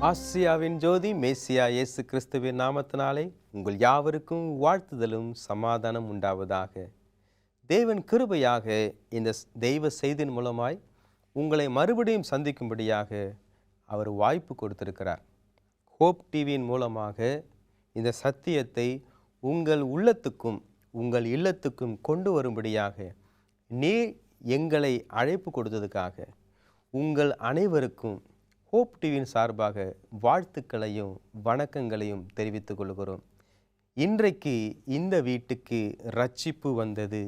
ஆசியாவின் ஜோதி மேசியா இயேசு கிறிஸ்துவின் நாமத்தினாலே உங்கள் யாவருக்கும் வாழ்த்துதலும் சமாதானம் உண்டாவதாக. தேவன் கிருபையாக இந்த தெய்வ செய்தியின் மூலமாய் உங்களை மறுபடியும் சந்திக்கும்படியாக அவர் வாய்ப்பு கொடுத்திருக்கிறார். ஹோப் டிவியின் மூலமாக இந்த சத்தியத்தை உங்கள் உள்ளத்துக்கும் உங்கள் இல்லத்துக்கும் கொண்டு வரும்படியாக நீர் எங்களை அழைப்பு கொடுத்ததுக்காக உங்கள் அனைவருக்கும் ஹோப் டிவியின் சார்பாக வாழ்த்துக்களையும் வணக்கங்களையும் தெரிவித்துக் கொள்கிறோம். இன்றைக்கு இந்த வீட்டுக்கு ரட்சிப்பு வந்தது.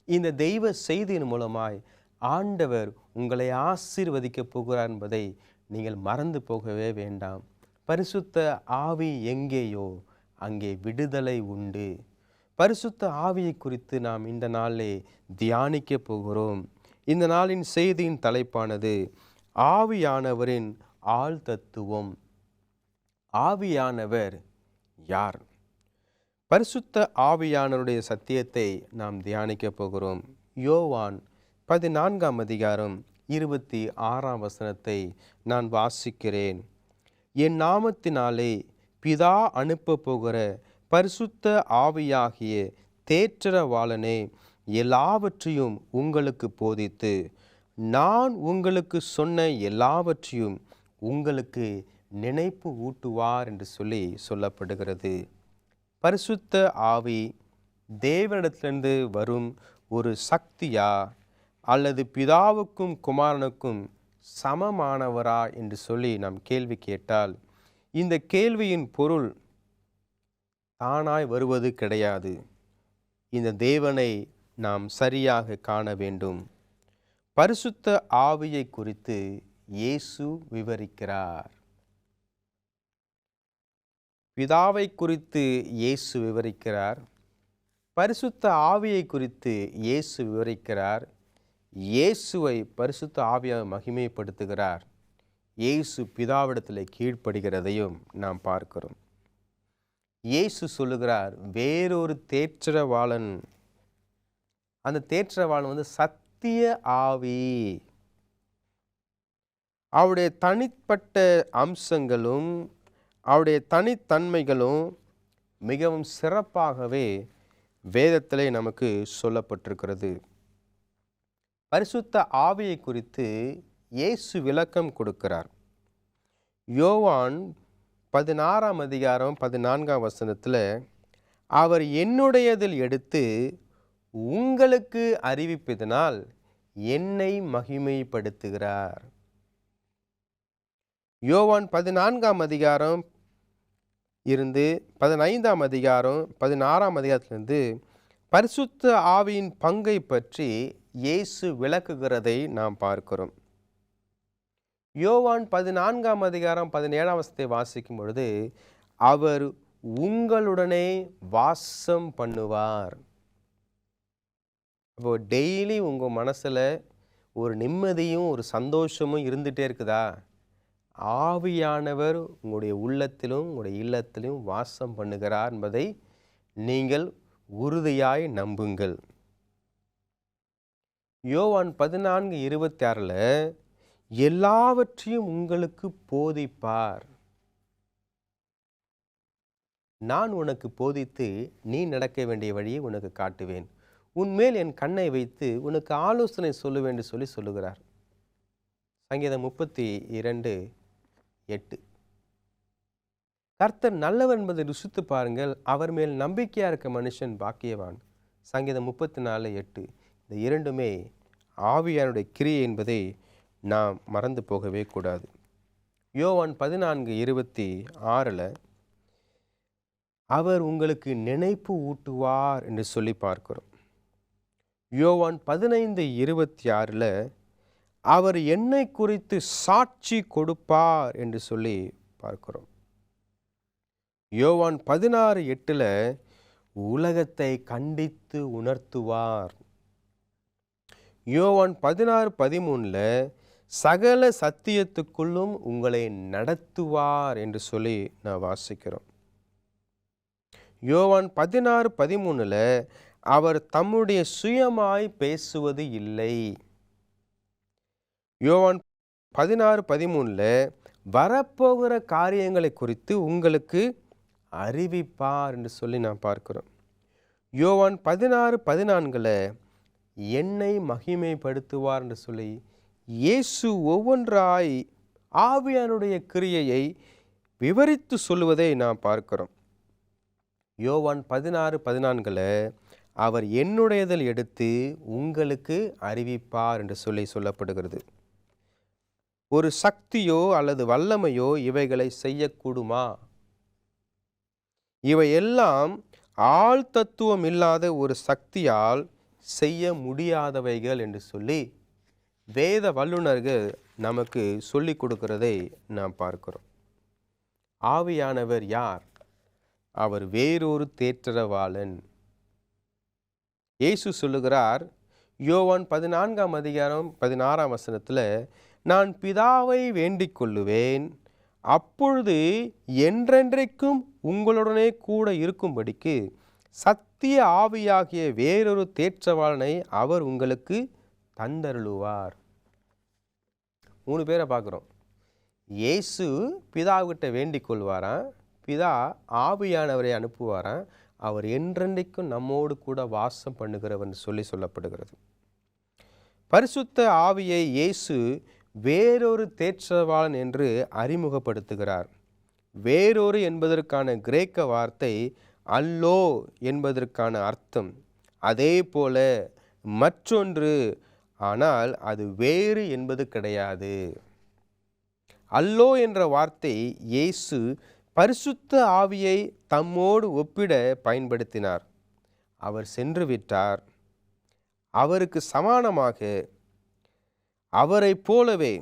இந்த தெய்வ செய்தியின் மூலமாய் ஆண்டவர் உங்களை ஆசீர்வதிக்கப் போகிறார் என்பதை நீங்கள் மறந்து போகவே வேண்டாம். பரிசுத்த ஆவி எங்கேயோ அங்கே விடுதலை உண்டு. பரிசுத்த ஆவியை குறித்து நாம் இந்த நாளிலே தியானிக்க போகிறோம். இந்த நாளின் செய்தியின் தலைப்பானது ஆவியானவரின் ஆள் தத்துவம். ஆவியானவர் யார்? பரிசுத்த ஆவியானவருடைய சத்தியத்தை நாம் தியானிக்க போகிறோம். யோவான் 14ஆம் அதிகாரம் 26ஆம் வசனத்தை நான் வாசிக்கிறேன். என் நாமத்தினாலே பிதா அனுப்ப போகிற பரிசுத்த ஆவியாகிய தேற்றரவாளனே எல்லாவற்றையும் உங்களுக்கு போதித்து நான் உங்களுக்கு சொன்ன எல்லாவற்றையும் உங்களுக்கு நினைப்பு ஊட்டுவார் என்று சொல்லப்படுகிறது. பரிசுத்த ஆவி தேவனிடத்திலிருந்து வரும் ஒரு சக்தியா அல்லது பிதாவுக்கும் குமாரனுக்கும் சமமானவரா என்று நாம் கேள்வி கேட்டால் இந்த கேள்வியின் பொருள் தானாய் வருவது கிடையாது. இந்த தேவனை நாம் சரியாக காண வேண்டும். பரிசுத்த ஆவியை குறித்து இயேசு விவரிக்கிறார். பிதாவை குறித்து இயேசு விவரிக்கிறார். பரிசுத்த ஆவியை குறித்து இயேசு விவரிக்கிறார். இயேசுவை பரிசுத்த ஆவியாக மகிமைப்படுத்துகிறார். இயேசு பிதாவிடத்தில் கீழ்ப்படுகிறதையும் நாம் பார்க்கிறோம். இயேசு சொல்லுகிறார் வேறொரு தேற்றரவாளன். அந்த தேற்றரவாளன் சத்திய ஆவி. அவருடைய தனிப்பட்ட அம்சங்களும் அவருடைய தனித்தன்மைகளும் மிகவும் சிறப்பாகவே வேதத்திலே நமக்கு சொல்லப்பட்டிருக்கிறது. பரிசுத்த ஆவியை குறித்து இயேசு விளக்கம் கொடுக்கிறார். யோவான் 16ஆம் அதிகாரம் 14ஆம் வசனத்தில் அவர் என்னுடையதில் எடுத்து உங்களுக்கு அறிவிப்பதனால் என்னை மகிமைப்படுத்துகிறார். யோவான் 14ஆம் அதிகாரம் இருந்து 15ஆம் அதிகாரம் 16ஆம் அதிகாரத்திலிருந்து பரிசுத்த ஆவியின் பங்கை பற்றி இயேசு விளக்குகிறதை நாம் பார்க்கிறோம். யோவான் 14ஆம் அதிகாரம் 17ஆம் வசனத்தை வாசிக்கும் பொழுது அவர் உங்களுடனே வாசம் பண்ணுவார். இப்போ டெய்லி உங்கள் மனசில் ஒரு நிம்மதியும் ஒரு சந்தோஷமும் இருந்துகிட்டே இருக்குதா? ஆவியானவர் உங்களுடைய உள்ளத்திலும் உங்களுடைய இல்லத்திலும் வாசம் பண்ணுகிறார் என்பதை நீங்கள் உறுதியாய் நம்புங்கள். யோவான் 14:26 எல்லாவற்றையும் உங்களுக்கு போதிப்பார். நான் உனக்கு போதித்து நீ நடக்க வேண்டிய வழியை உனக்கு காட்டுவேன். உன்மேல் என் கண்ணை வைத்து உனக்கு ஆலோசனை சொல்லுவேன் என்று சொல்லுகிறார். சங்கீதம் 32:8. கர்த்தர் நல்லவர் என்பதை ருசித்து பாருங்கள், அவர் மேல் நம்பிக்கையா இருக்க மனுஷன் பாக்கியவான். சங்கீதம் 34:8. இந்த இரண்டுமே ஆவியானுடைய கிரியை என்பதை நாம் மறந்து போகவே கூடாது. யோவான் 14:26 அவர் உங்களுக்கு நினைப்பு ஊட்டுவார் என்று சொல்லி பார்க்கிறோம். யோவான் 15:26 அவர் என்னை குறித்து சாட்சி கொடுப்பார் என்று சொல்லி பார்க்கிறோம். யோவான் 16:8 உலகத்தை கண்டித்து உணர்த்துவார். யோவான் 16:13 சகல சத்தியத்துக்குள்ளும் உங்களை நடத்துவார் என்று சொல்லி நான் வாசிக்கிறோம். யோவான் 16:13 அவர் தம்முடைய சுயமாய் பேசுவது இல்லை. யோவான் 16:13 வரப்போகிற காரியங்களை குறித்து உங்களுக்கு அறிவிப்பார் என்று சொல்லி நாம் பார்க்கிறோம். யோவான் 16:14 என்னை மகிமைப்படுத்துவார் என்று சொல்லி இயேசு ஒவ்வொன்றாய் ஆவியானுடைய கிரியையை விவரித்து சொல்லுவதை நாம் பார்க்கிறோம். யோவான் 16:14 அவர் என்னுடையதில் எடுத்து உங்களுக்கு அறிவிப்பார் என்று சொல்லப்படுகிறது. ஒரு சக்தியோ அல்லது வல்லமையோ இவைகளை செய்யக்கூடுமா? இவையெல்லாம் ஆள் தத்துவம் இல்லாத ஒரு சக்தியால் செய்ய முடியாதவைகள் என்று சொல்லி வேத வல்லுநர்கள் நமக்கு சொல்லிக் கொடுக்கிறதை நாம் பார்க்கிறோம். ஆவியானவர் யார்? அவர் வேறொரு தேற்றரவாளன். இயேசு சொல்லுகிறார் யோவான் 14:16 நான் பிதாவை வேண்டிக் கொள்ளுவேன், அப்பொழுது என்றென்றைக்கும் உங்களுடனே கூட இருக்கும்படிக்கு சத்திய ஆவியாகிய வேறொரு தேற்றவாளனை அவர் உங்களுக்கு தந்தருளுவார். 3 பேரை பார்க்குறோம். இயேசு பிதாவிட்ட வேண்டிக் கொள்வாராம், பிதா ஆவியானவரை அனுப்புவாராம், அவர் என்றென்றைக்கும் நம்மோடு கூட வாசம் பண்ணுகிறவர் சொல்லப்படுகிறது. பரிசுத்த ஆவியை இயேசு வேறொரு தேற்றவாளன் என்று அறிமுகப்படுத்துகிறார். வேறொரு என்பதற்கான கிரேக்க வார்த்தை அல்லோ என்பதற்கான அர்த்தம். அதே போல மற்றொன்று, ஆனால் அது வேறு என்பது கிடையாது. அல்லோ என்ற வார்த்தை இயேசு பரிசுத்த ஆவியை தம்மோடு ஒப்பிட பயன்படுத்தினார். அவர் சென்று விட்டார். அவருக்கு சமானமாக அவரை போலவே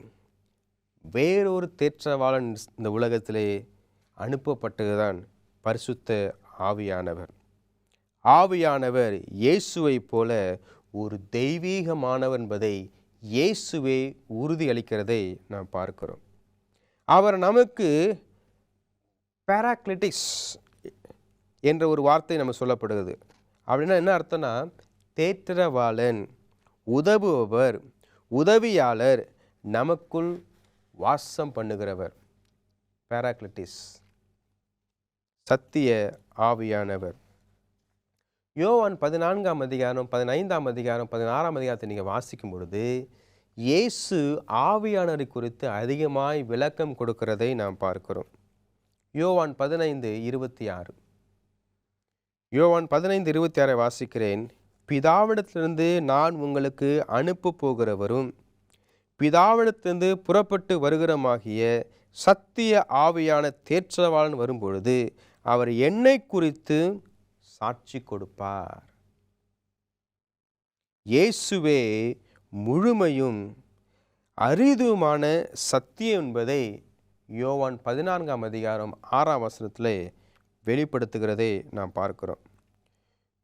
வேறொரு தேற்றவாளன் இந்த உலகத்திலே அனுப்பப்பட்டதுதான் பரிசுத்த ஆவியானவர். ஆவியானவர் இயேசுவை போல ஒரு தெய்வீகமானவர் என்பதை இயேசுவே உறுதியளிக்கிறதை நாம் பார்க்கிறோம். அவர் நமக்கு பேராக்லிட்டிக்ஸ் என்ற ஒரு வார்த்தை நம்ம சொல்லப்படுகிறது. அப்படின்னா என்ன அர்த்தம்னா, தேற்றரவாளன், உதவுபவர், உதவியாளர், நமக்குள் வாசம் பண்ணுகிறவர். பேராக்லிட்டிஸ், சத்திய ஆவியானவர். யோவான் 14:15 நீங்கள் வாசிக்கும் பொழுது இயேசு ஆவியானவரை குறித்து அதிகமாய் விளக்கம் கொடுக்கிறதை நாம் பார்க்கிறோம். யோவான் 15:26 யோவான் 15:26 வாசிக்கிறேன். பிதாவிடத்திலிருந்து நான் உங்களுக்கு அனுப்ப போகிறவரும் பிதாவிடத்திலிருந்து புறப்பட்டு வருகிறமாகிய சத்திய ஆவியான தேற்றவாளன் வரும்பொழுது அவர் என்னை குறித்து சாட்சி கொடுப்பார். இயேசுவே முழுமையும் அரிதுமான சத்தியம் என்பதை யோவான் 14:6 வெளிப்படுத்துகிறதை நாம் பார்க்கிறோம்.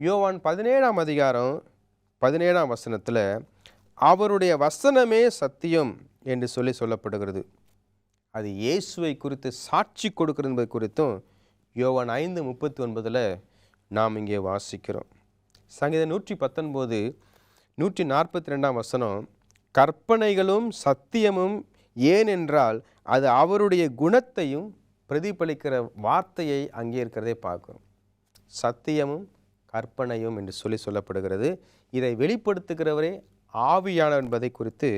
யோவான் 17:17 அவருடைய வசனமே சத்தியம் என்று சொல்லப்படுகிறது. அது இயேசுவை குறித்து சாட்சி கொடுக்கிறது என்பது குறித்தும் யோவான் 5:39 நாம் இங்கே வாசிக்கிறோம். சங்கீதம் 119 142 கற்பனைகளும் சத்தியமும் ஏனென்றால் அது அவருடைய குணத்தையும் பிரதிபலிக்கிற வார்த்தையை அங்கே இருக்கிறதை பார்க்கிறோம். சத்தியமும் கற்பனையும் என்று சொல்லப்படுகிறது. இதை வெளிப்படுத்துகிறவரே ஆவியானவர் என்பதை குறித்து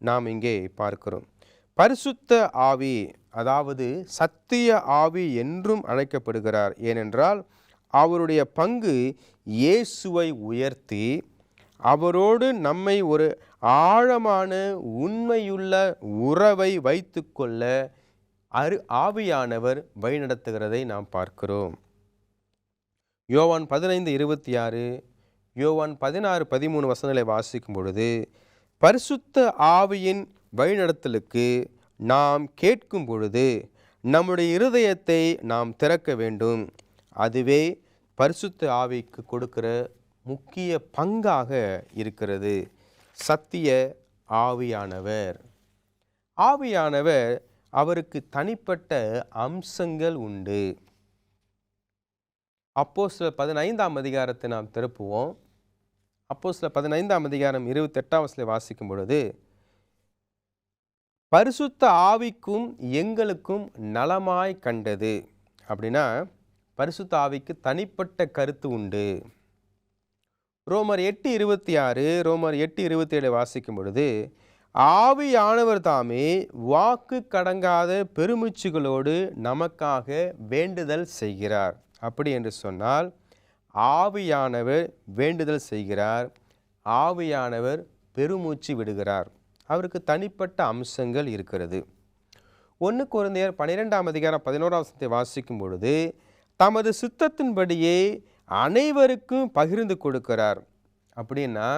நாம் இங்கே பார்க்கிறோம். பரிசுத்த ஆவி, அதாவது சத்திய ஆவி என்றும் அழைக்கப்படுகிறார். ஏனென்றால் அவருடைய பங்கு இயேசுவை உயர்த்தி அவரோடு நம்மை ஒரு ஆழமான உண்மையுள்ள உறவை வைத்து கொள்ள ஆவியானவர் வழிநடத்துகிறதை நாம் பார்க்கிறோம். யோவான் 15:26 யோவான் 16:13 வாசிக்கும் பொழுது பரிசுத்த ஆவியின் வழிநடத்தலுக்கு நாம் கேட்கும் பொழுது நம்முடைய இருதயத்தை நாம் திறக்க வேண்டும். அதுவே பரிசுத்த ஆவிக்கு கொடுக்கிற முக்கிய பங்காக இருக்கிறது. சத்திய ஆவியானவர், ஆவியானவர் அவருக்கு தனிப்பட்ட அம்சங்கள் உண்டு. அப்போஸ்தலர் 15 நாம் திருப்புவோம். அப்போஸ்தலர் 15 28 வாசிக்கும் பொழுது பரிசுத்த ஆவிக்கும் எங்களுக்கும் நலமாய் கண்டது. அப்படின்னா பரிசுத்த ஆவிக்கு தனிப்பட்ட கருத்து உண்டு. ரோமர் 8:26, ரோமர் 8:27 வாசிக்கும் பொழுது, ஆவியானவர் தாமே வாக்கு கடங்காத பெருமூச்சுகளோடு நமக்காக வேண்டுதல் செய்கிறார். அப்படி என்று சொன்னால் ஆவியானவர் வேண்டுதல் செய்கிறார், ஆவியானவர் பெருமூச்சு விடுகிறார். அவருக்கு தனிப்பட்ட அம்சங்கள் இருக்கிறது. 1 கொரிந்தியர் 12:11 வாசிக்கும் பொழுது, தமது சித்தத்தின்படியே அனைவருக்கும் பகிர்ந்து கொடுக்கிறார். அப்படின்னா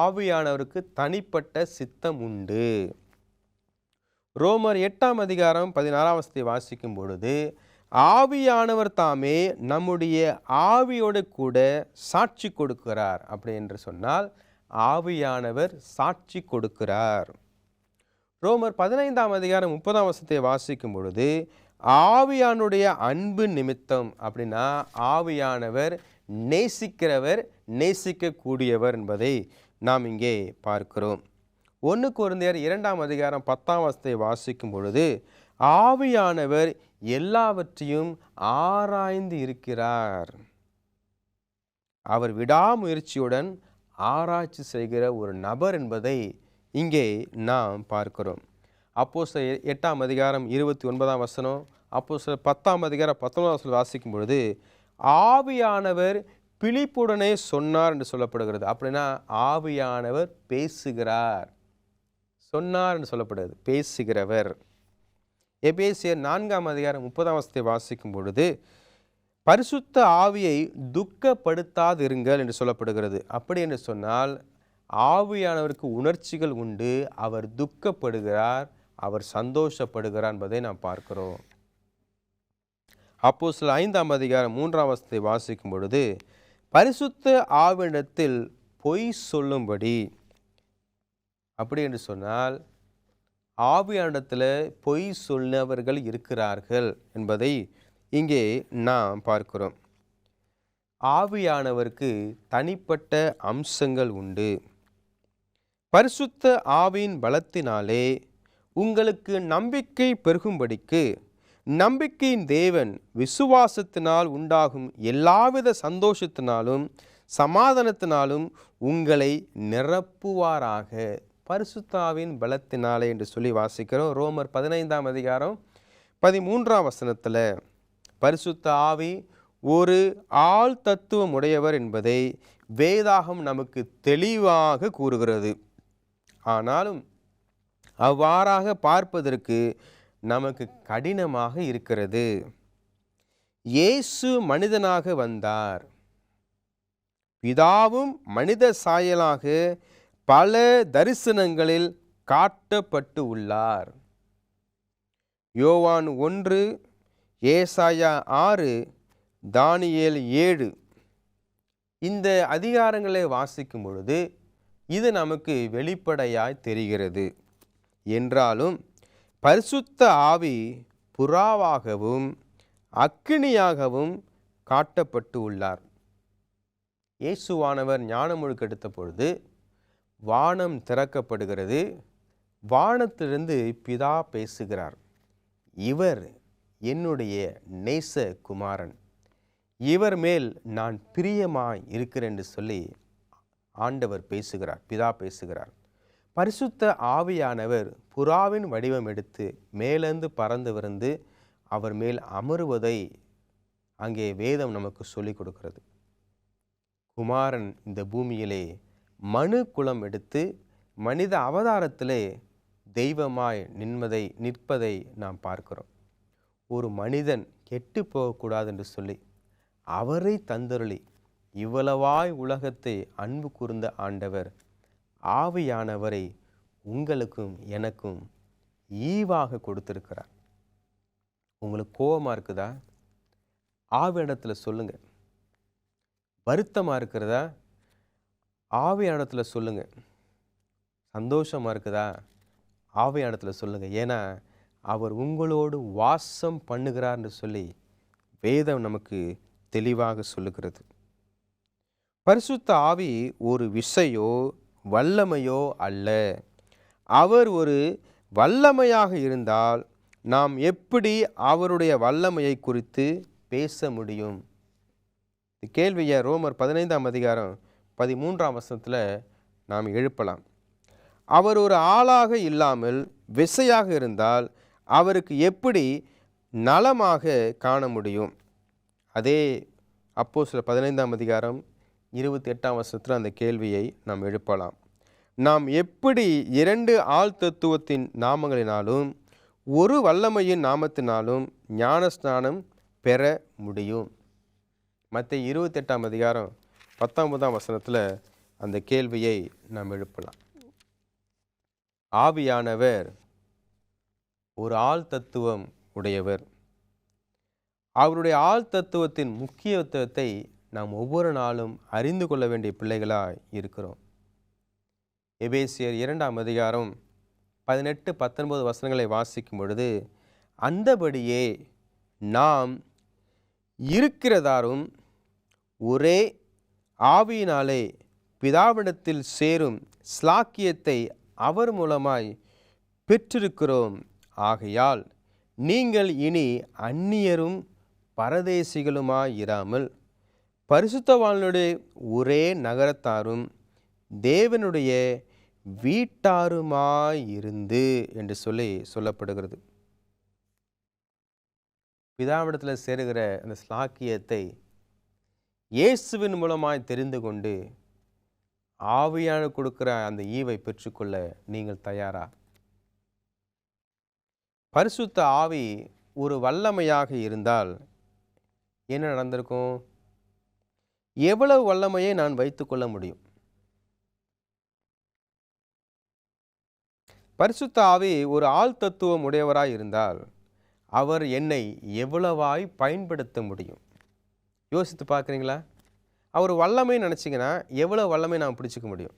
ஆவியானவருக்கு தனிப்பட்ட சித்தம் உண்டு. ரோமர் 8:16 வாசிக்கும் பொழுது, ஆவியானவர் தாமே நம்முடைய ஆவியோடு கூட சாட்சி கொடுக்கிறார். அப்படி என்று சொன்னால் ஆவியானவர் சாட்சி கொடுக்கிறார். ரோமர் 15:30 வாசிக்கும் பொழுது, ஆவியானுடைய அன்பு நிமித்தம், அப்படின்னா ஆவியானவர் நேசிக்கிறவர், நேசிக்கக்கூடியவர் என்பதை நாம் இங்கே பார்க்கிறோம். 1 கொரிந்தியர் 2:10 வாசிக்கும் பொழுது, ஆவியானவர் எல்லாவற்றையும் ஆராய்ந்து இருக்கிறார். அவர் விடாமுயற்சியுடன் ஆராய்ச்சி செய்கிற ஒரு நபர் என்பதை இங்கே நாம் பார்க்கிறோம். அப்போஸ்தலர் 8:29, அப்போஸ்தலர் 10:19 வாசிக்கும் பொழுது, ஆவியானவர் பிலிப்புடனே சொன்னார் என்று சொல்லப்படுகிறது. அப்படின்னா ஆவியானவர் பேசுகிறார், சொன்னார் என்று சொல்லப்படுகிறது, பேசுகிறவர். எபேசியர் 4:30 வாசிக்கும் பொழுது, பரிசுத்த ஆவியை துக்கப்படுத்தாதிருங்கள் என்று சொல்லப்படுகிறது. அப்படி என்று சொன்னால் ஆவியானவருக்கு உணர்ச்சிகள் உண்டு, அவர் துக்கப்படுகிறார், அவர் சந்தோஷப்படுகிறார் என்பதை நாம் பார்க்கிறோம். அப்போஸ்தலர் 5:3 வாசிக்கும் பொழுது, பரிசுத்த ஆவியிடத்தில் பொய் சொல்லும்படி, அப்படி என்று சொன்னால் ஆவியானிடத்தில் பொய் சொன்னவர்கள் இருக்கிறார்கள் என்பதை இங்கே நாம் பார்க்கிறோம். ஆவியானவருக்கு தனிப்பட்ட அம்சங்கள் உண்டு. பரிசுத்த ஆவியின் பலத்தினாலே உங்களுக்கு நம்பிக்கை பெருகும்படிக்கு நம்பிக்கையின் தேவன் விசுவாசத்தினால் உண்டாகும் எல்லாவித சந்தோஷத்தினாலும் சமாதானத்தினாலும் உங்களை நிரப்புவாராக. பரிசுத்த ஆவியின் பலத்தினாலே என்று சொல்லி வாசிக்கிறோம். ரோமர் 15:13 பரிசுத்த ஆவி ஒரு ஆள் தத்துவம் உடையவர் என்பதை வேதாகம் நமக்கு தெளிவாக கூறுகிறது. ஆனாலும் அவ்வாறாக பார்ப்பதற்கு நமக்கு கடினமாக இருக்கிறது. இயேசு மனிதனாக வந்தார், பிதாவும் மனித சாயலாக பல தரிசனங்களில் காட்டப்பட்டு உள்ளார். யோவான் 1, ஏசாயா 6, தானியேல் 7 இந்த அதிகாரங்களை வாசிக்கும் பொழுது இது நமக்கு வெளிப்படையாய் தெரிகிறது. என்றாலும் பரிசுத்த ஆவி புறாவாகவும் அக்கினியாகவும் காட்டப்பட்டு உள்ளார். இயேசுவானவர் ஞானமுழுக்கு எடுத்த பொழுது வானம் திறக்கப்படுகிறது, வானத்திலிருந்து பிதா பேசுகிறார், இவர் என்னுடைய நேச குமாரன், இவர் மேல் நான் பிரியமாய் இருக்கிறேன் என்று சொல்லி ஆண்டவர் பேசுகிறார், பிதா பேசுகிறார். பரிசுத்த ஆவியானவர் புறாவின் வடிவம் எடுத்து மேலிருந்து பறந்து வந்து அவர் மேல் அமருவதை அங்கே வேதம் நமக்கு சொல்லிக் கொடுக்கிறது. குமாரன் இந்த பூமியிலே மனு குலம் எடுத்து மனித அவதாரத்திலே தெய்வமாய் நிற்பதை நாம் பார்க்கிறோம். ஒரு மனிதன் கெட்டு போகக்கூடாது என்று சொல்லி அவரை தந்தருளி இவ்வளவாய் உலகத்தை அன்பு கூர்ந்த ஆண்டவர் ஆவியானவரை உங்களுக்கும் எனக்கும் ஈவாக கொடுத்திருக்கிறார். உங்களுக்கு கோபமாக இருக்குதா? ஆவியானத்தில் சொல்லுங்க. வருத்தமாக இருக்கிறதா? ஆவியானத்தில் சொல்லுங்க. சந்தோஷமாக இருக்குதா? ஆவியானத்தில் சொல்லுங்க. ஏன்னா அவர் உங்களோடு வாசம் பண்ணுகிறார் என்று சொல்லி வேதம் நமக்கு தெளிவாக சொல்லுகிறது. பரிசுத்த ஆவி ஒரு விசையோ வல்லமையோ அல்ல. அவர் ஒரு வல்லமையாக இருந்தால் நாம் எப்படி அவருடைய வல்லமையை குறித்து பேச முடியும்? கேள்வியை ரோமர் 15ஆம் அதிகாரம் 13ஆம் வசனத்தில் நாம் எழுப்பலாம். அவர் ஒரு ஆளாக இல்லாமல் விசையாக இருந்தால் அவருக்கு எப்படி நலமாக காண முடியும்? அதே அப்போஸ்தலர் 15ஆம் அதிகாரம் 28ஆம் வசனத்தில் அந்த கேள்வியை நாம் எழுப்பலாம். நாம் எப்படி 2 ஆள் தத்துவத்தின் நாமங்களினாலும் ஒரு வல்லமையின் நாமத்தினாலும் ஞானஸ்நானம் பெற முடியும்? மத்தேயு 28ஆம் அதிகாரம் 19ஆம் வசனத்தில் அந்த கேள்வியை நாம் எழுப்பலாம். ஆவியானவர் ஒரு ஆள் தத்துவம் உடையவர். அவருடைய ஆள் தத்துவத்தின் முக்கியத்துவத்தை நாம் ஒவ்வொரு நாளும் அறிந்து கொள்ள வேண்டிய பிள்ளைகளாய் இருக்கிறோம். எபேசியர் 2ஆம் அதிகாரம் 18-19 வசனங்களை வாசிக்கும் பொழுது, அந்தபடியே நாம் இருக்கிறதாரும் ஒரே ஆவியினாலே பிதாவிடத்தில் சேரும் ஸ்லாக்கியத்தை அவர் மூலமாய் பெற்றிருக்கிறோம். ஆகையால் நீங்கள் இனி அந்நியரும் பரதேசிகளுமாயிராமல் பரிசுத்தவான்களுடைய ஒரே நகரத்தாரும் தேவனுடைய வீட்டாருமாயிருந்து என்று சொல்லப்படுகிறது. பிதாவிடத்தில் சேருகிற அந்த ஸ்லாக்கியத்தை இயேசுவின் மூலமாய் தெரிந்து கொண்டு ஆவியான கொடுக்கிற அந்த ஈவை பெற்றுக்கொள்ள நீங்கள் தயாரா? பரிசுத்த ஆவி ஒரு வல்லமையாக இருந்தால் என்ன நடந்திருக்கும்? எவ்வளவு வல்லமையை நான் வைத்துக்கொள்ள முடியும்? பரிசுத்த ஆவி ஒரு ஆள் தத்துவம் உடையவராய் இருந்தால் அவர் என்னை எவ்வளவாய் பயன்படுத்த முடியும்? யோசித்து பார்க்குறீங்களா? அவர் வல்லமை நினச்சிங்கன்னா எவ்வளோ வல்லமை நான் பிடிச்சிக்க முடியும்?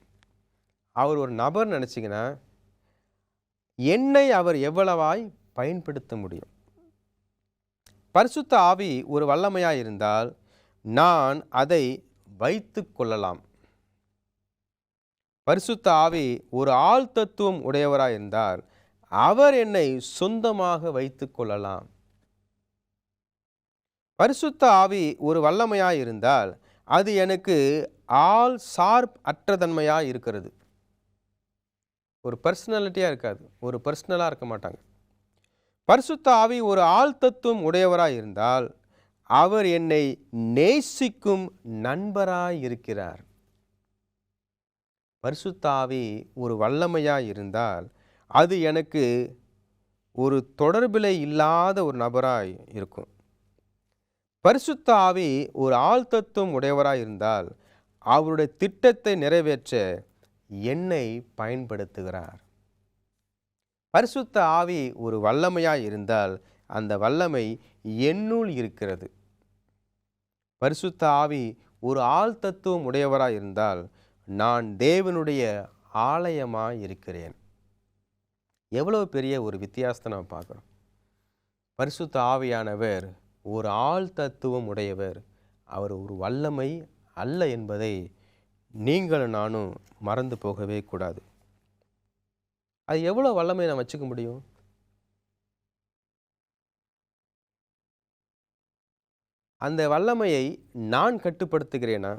அவர் ஒரு நபர் நினச்சிங்கன்னா என்னை அவர் எவ்வளவாய் பயன்படுத்த முடியும்? பரிசுத்த ஆவி ஒரு வல்லமையாக இருந்தால் நான் அதை வைத்து கொள்ளலாம். பரிசுத்த ஆவி ஒரு ஆள் தத்துவம் உடையவராக இருந்தால் அவர் என்னை சொந்தமாக வைத்து கொள்ளலாம். பரிசுத்த ஆவி ஒரு வல்லமையாக இருந்தால் அது எனக்கு ஆள் சார்பு அற்றதன்மையாக இருக்கிறது. ஒரு பர்சனாலிட்டியாக இருக்காது, ஒரு பர்சனலாக இருக்க மாட்டாங்க. பரிசுத்த ஆவி ஒரு ஆள் தத்துவம் உடையவராக இருந்தால் அவர் என்னை நேசிக்கும் நண்பராய் இருக்கிறார். பரிசுத்த ஆவி ஒரு வல்லமையாக இருந்தால் அது எனக்கு ஒரு தொடர்பில் இல்லாத ஒரு நபராய் இருக்கும். பரிசுத்த ஆவி ஒரு ஆள் தத்துவம் உடையவராய் இருந்தால் அவருடைய திட்டத்தை நிறைவேற்ற என்னை பயன்படுத்துகிறார். பரிசுத்த ஆவி ஒரு வல்லமையாய் இருந்தால் அந்த வல்லமை என்னுள் இருக்கிறது. பரிசுத்த ஆவி ஒரு ஆள் தத்துவம் உடையவராய் இருந்தால் நான் தேவனுடைய ஆலயமாய் இருக்கிறேன். எவ்வளவு பெரிய ஒரு வித்தியாசத்தை நாம் பார்க்குறோம். பரிசுத்த ஆவியானவர் ஒரு ஆள் தத்துவம் உடையவர், அவர் ஒரு வல்லமை அல்ல என்பதை நீங்களும் நானும் மறந்து போகவே கூடாது. அது எவ்வளோ வல்லமை நான் வச்சுக்க முடியும்? அந்த வல்லமையை நான் கட்டுப்படுத்துகிறேனா?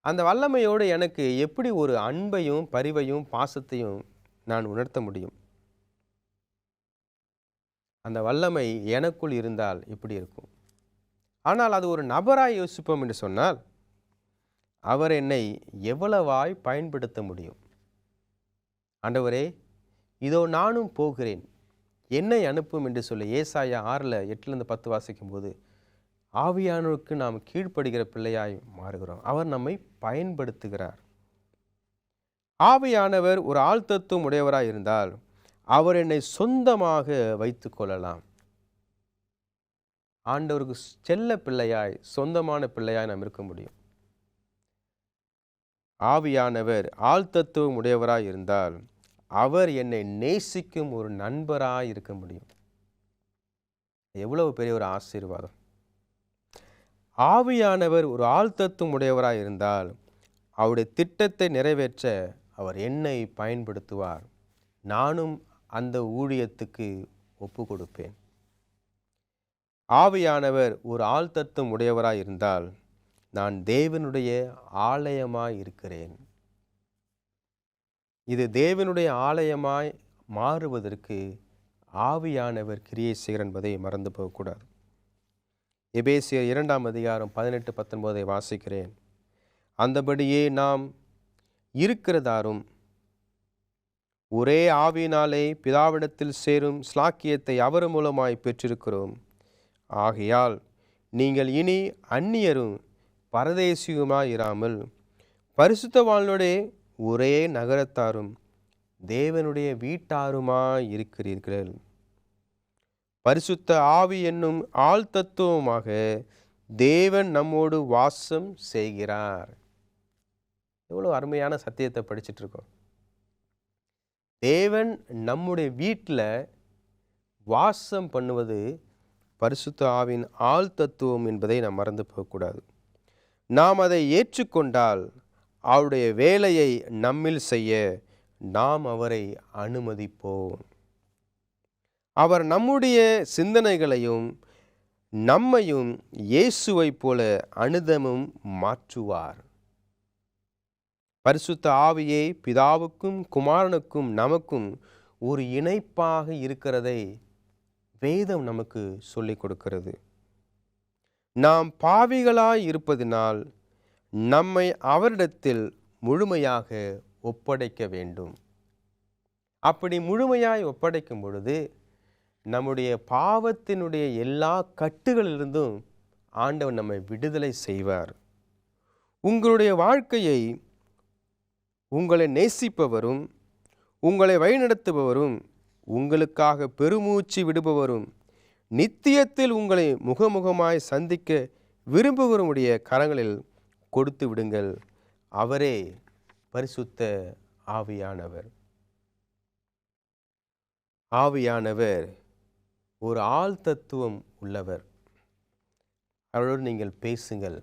அந்த வல்லமையோடு எனக்கு எப்படி ஒரு அன்பையும் பரிவையும் பாசத்தையும் நான் உணர்த்த முடியும்? அந்த வல்லமை எனக்குள் இருந்தால் எப்படி இருக்கும்? ஆனால் அது ஒரு நபராய் யோசிப்போம் என்று சொன்னால் அவர் என்னை எவ்வளவாய் பயன்படுத்த முடியும்? ஆண்டவரே, இதோ நானும் போகிறேன், என்னை அனுப்பும் என்று சொல்லி ஏசாயா 6:8-10 வாசிக்கும்போது ஆவியானவருக்கு நாம் கீழ்ப்படுகிற பிள்ளையாய் மாறுகிறோம். அவர் நம்மை பயன்படுத்துகிறார். ஆவியானவர் ஒரு ஆள் தத்துவம் உடையவராய் இருந்தால் அவர் என்னை சொந்தமாக வைத்து கொள்ளலாம். ஆண்டவருக்கு செல்ல பிள்ளையாய், சொந்தமான பிள்ளையாய் நாம் இருக்க முடியும். ஆவியானவர் ஆள் தத்துவம் உடையவராய் இருந்தால் அவர் என்னை நேசிக்கும் ஒரு நண்பராய் இருக்க முடியும். எவ்வளவு பெரிய ஒரு ஆசீர்வாதம்! ஆவியானவர் ஒரு ஆள் தத்துவம் உடையவராய் இருந்தால் அவருடைய திட்டத்தை நிறைவேற்ற அவர் என்னை பயன்படுத்துவார். நானும் அந்த ஊழியத்துக்கு ஒப்பு கொடுப்பேன். ஆவியானவர் ஒரு ஆழ்த்தத்துவம் உடையவராய் இருந்தால் நான் தேவனுடைய ஆலயமாய் இருக்கிறேன். இது தேவனுடைய ஆலயமாய் மாறுவதற்கு ஆவியானவர் கிரியை செய்கிறார் என்பதை மறந்து போகக்கூடாது. எபேசியர் 2 அதிகாரம் 18-19 வாசிக்கிறேன். அந்தபடியே நாம் இருக்கிறதாரும் ஒரே ஆவியினாலே பிதாவிடத்தில் சேரும் ஸ்லாக்கியத்தை அவர் மூலமாய் பெற்றிருக்கிறோம். ஆகையால் நீங்கள் இனி அந்நியரும் பரதேசியுமாயிராமல் பரிசுத்தவான்களுடைய ஒரே நகரத்தாரும் தேவனுடைய வீட்டாருமாய் இருக்கிறீர்கள். பரிசுத்த ஆவி என்னும் ஆழ்த்தத்துவமாக தேவன் நம்மோடு வாசம் செய்கிறார். எவ்வளோ அருமையான சத்தியத்தை படிச்சுட்டு இருக்கோம். தேவன் நம்முடைய வீட்டில் வாசம் பண்ணுவது பரிசுத்த ஆவியின் ஆழ்த்தத்துவம் என்பதை நாம் மறந்து போகக்கூடாது. நாம் அதை ஏற்றுக்கொண்டால் அவருடைய வேலையை நம்மில் செய்ய நாம் அவரை அனுமதிப்போம். அவர் நம்முடைய சிந்தனைகளையும் நம்மையும் இயேசுவைப் போல அனுதமும் மாற்றுவார். பரிசுத்த ஆவியை பிதாவுக்கும் குமாரனுக்கும் நமக்கும் ஒரு இணைப்பாக இருக்கிறதை வேதம் நமக்கு சொல்லிக் கொடுக்கிறது. நாம் பாவிகளாய் இருப்பதினால் நம்மை அவரிடத்தில் முழுமையாக ஒப்படைக்க வேண்டும். அப்படி முழுமையாய் ஒப்படைக்கும் பொழுது நம்முடைய பாவத்தினுடைய எல்லா கட்டுகளிலிருந்தும் ஆண்டவர் நம்மை விடுதலை செய்வார். உங்களுடைய வாழ்க்கையை உங்களை நேசிப்பவரும் உங்களை வழிநடத்துபவரும் உங்களுக்காக பெருமூச்சு விடுபவரும் நித்தியத்தில் உங்களை முகமுகமாய் சந்திக்க விரும்புகிறவருடைய கரங்களில் கொடுத்து விடுங்கள். அவரே பரிசுத்த ஆவியானவர். ஆவியானவர் ஒரு ஆழ்த்தத்துவம் உள்ளவர். அவரோடு நீங்கள் பேசுங்கள்,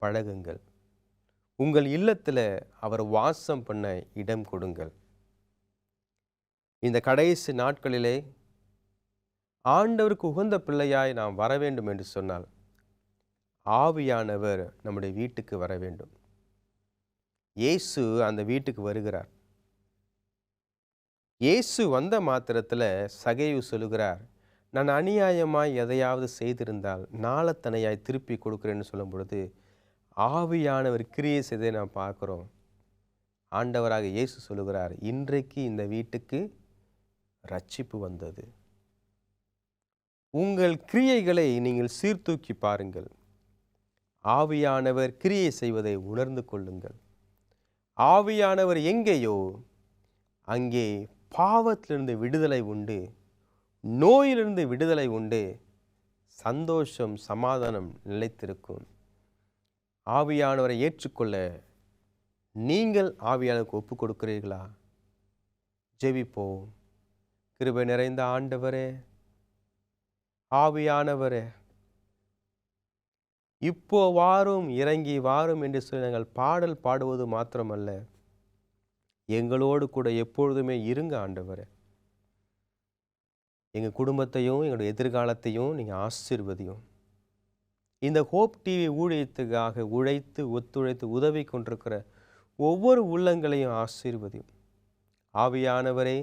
பழகுங்கள். உங்கள் இல்லத்தில் அவர் வாசம் பண்ண இடம் கொடுங்கள். இந்த கடைசி நாட்களிலே ஆண்டவருக்கு உகந்த பிள்ளையாய் நாம் வர வேண்டும் என்று சொன்னால் ஆவியானவர் நம்முடைய வீட்டுக்கு வர வேண்டும். இயேசு அந்த வீட்டுக்கு வருகிறார். இயேசு வந்த மாத்திரத்தில் சகேயு சொல்லுகிறார், நான் அநியாயமாய் எதையாவது செய்திருந்தால் நாளத்தனையாய் திருப்பி கொடுக்குறேன்னு சொல்லும் பொழுது ஆவியானவர் கிரியை செய்ததை நாம் பார்க்குறோம். ஆண்டவராக இயேசு சொல்லுகிறார், இன்றைக்கு இந்த வீட்டுக்கு ரட்சிப்பு வந்தது. உங்கள் கிரியைகளை நீங்கள் சீர்தூக்கி பாருங்கள். ஆவியானவர் கிரியை செய்வதை உணர்ந்து கொள்ளுங்கள். ஆவியானவர் எங்கேயோ அங்கே பாவத்திலிருந்து விடுதலை உண்டு, நோயிலிருந்து விடுதலை உண்டு, சந்தோஷம் சமாதானம் நிலைத்திருக்கும். ஆவியானவரை ஏற்றுக்கொள்ள நீங்கள் ஆவியானவருக்கு ஒப்பு கொடுக்கிறீர்களா? ஜெபிப்போம். கிருபை நிறைந்த ஆண்டவரே, ஆவியானவரே, இப்போ வாரும் இறங்கி வாரும் என்று சொல்லி நாங்கள் பாடல் பாடுவது மாத்திரமல்ல, எங்களோடு கூட எப்பொழுதுமே இருங்க ஆண்டவரே. எங்கள் குடும்பத்தையும் எங்களுடைய எதிர்காலத்தையும் நீங்கள் ஆசீர்வதியும். இந்த ஹோப் டிவி ஊழியத்துக்காக உழைத்து ஒத்துழைத்து உதவி கொண்டிருக்கிற ஒவ்வொரு உள்ளங்களையும் ஆசீர்வதியும். ஆவியானவரே,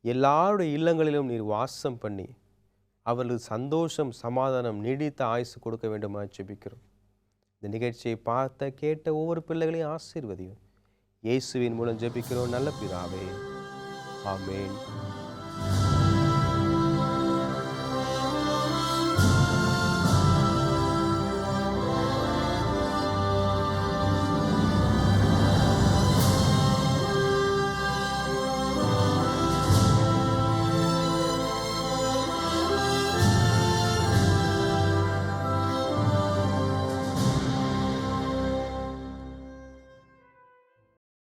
எல்லாருடைய இல்லங்களிலும் நீர் வாசம் பண்ணி அவர்களுக்கு சந்தோஷம் சமாதானம் நீடித்த ஆயுசு கொடுக்க வேண்டுமா ஜெபிக்கிறோம். இந்த நிகழ்ச்சியை பார்த்த கேட்ட ஒவ்வொரு பிள்ளைகளையும் ஆசீர்வதியும். இயேசுவின் மூலம் ஜெபிக்கிறோம் நல்ல பிதாவே, ஆமென்.